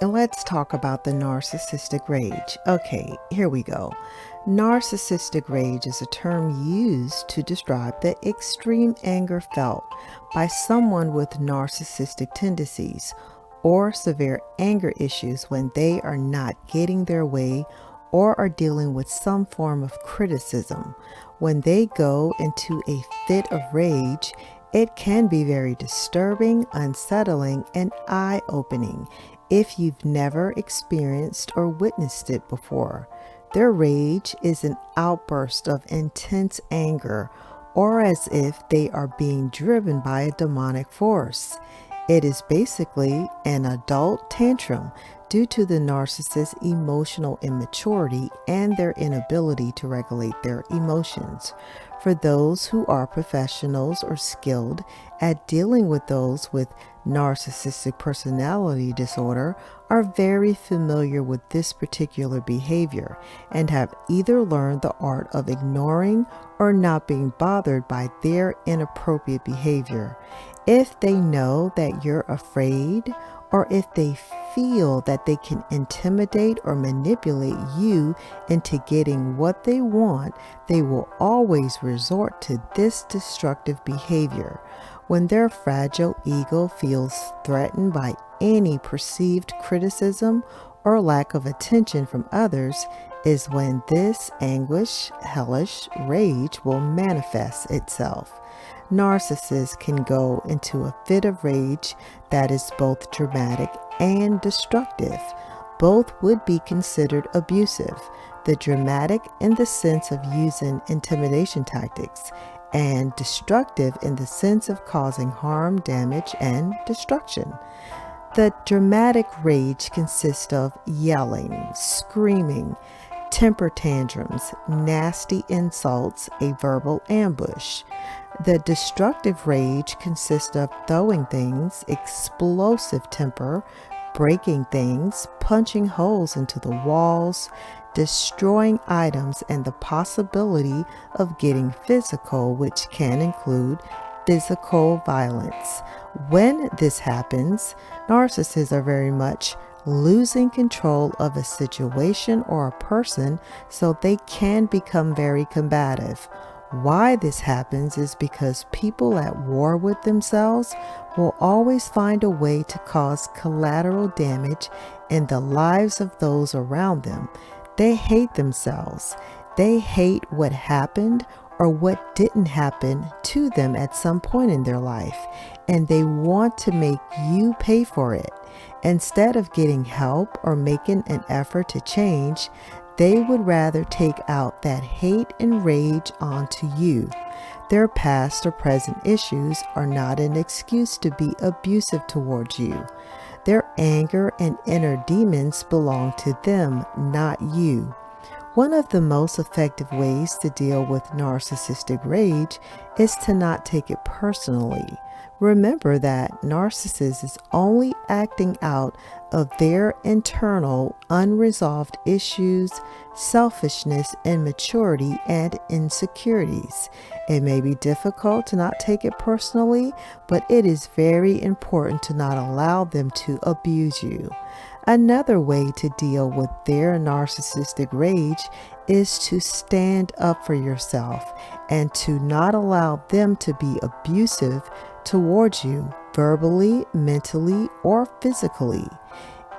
and let's talk about the narcissistic rage. Okay, here we go. Narcissistic rage is a term used to describe the extreme anger felt by someone with narcissistic tendencies or severe anger issues when they are not getting their way or are dealing with some form of criticism. When they go into a fit of rage, it can be very disturbing, unsettling, and eye-opening if you've never experienced or witnessed it before. Their rage is an outburst of intense anger, or as if they are being driven by a demonic force. It is basically an adult tantrum due to the narcissist's emotional immaturity and their inability to regulate their emotions. For those who are professionals or skilled at dealing with those with narcissistic personality disorder are very familiar with this particular behavior and have either learned the art of ignoring or not being bothered by their inappropriate behavior. If they know that you're afraid, or if they feel that they can intimidate or manipulate you into getting what they want, they will always resort to this destructive behavior. When their fragile ego feels threatened by any perceived criticism or lack of attention from others, is when this anguish, hellish rage will manifest itself. Narcissists can go into a fit of rage that is both dramatic and destructive. Both would be considered abusive, the dramatic in the sense of using intimidation tactics, and destructive in the sense of causing harm, damage, and destruction. The dramatic rage consists of yelling, screaming, temper tantrums, nasty insults, a verbal ambush. The destructive rage consists of throwing things, explosive temper, breaking things, punching holes into the walls, destroying items, and the possibility of getting physical, which can include physical violence. When this happens, narcissists are very much losing control of a situation or a person, so they can become very combative. Why this happens is because people at war with themselves will always find a way to cause collateral damage in the lives of those around them. They hate themselves. They hate what happened or what didn't happen to them at some point in their life, and they want to make you pay for it. Instead of getting help or making an effort to change, they would rather take out that hate and rage onto you. Their past or present issues are not an excuse to be abusive towards you. Their anger and inner demons belong to them, not you. One of the most effective ways to deal with narcissistic rage is to not take it personally. Remember that narcissist is only acting out of their internal unresolved issues, selfishness, immaturity, and insecurities. It may be difficult to not take it personally, but it is very important to not allow them to abuse you. Another way to deal with their narcissistic rage is to stand up for yourself and to not allow them to be abusive towards you, verbally, mentally, or physically.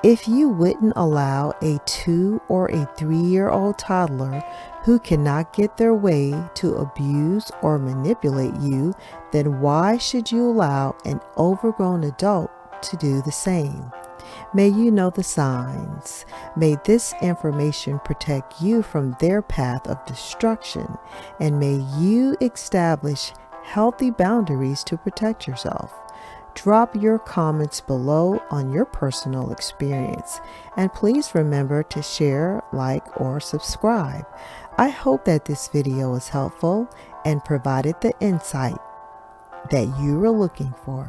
If you wouldn't allow a 2 or a 3-year-old toddler who cannot get their way to abuse or manipulate you, then why should you allow an overgrown adult to do the same? May you know the signs. May this information protect you from their path of destruction, and may you establish healthy boundaries to protect yourself. Drop your comments below on your personal experience, and please remember to share, like, or subscribe. I hope that this video is helpful and provided the insight that you were looking for.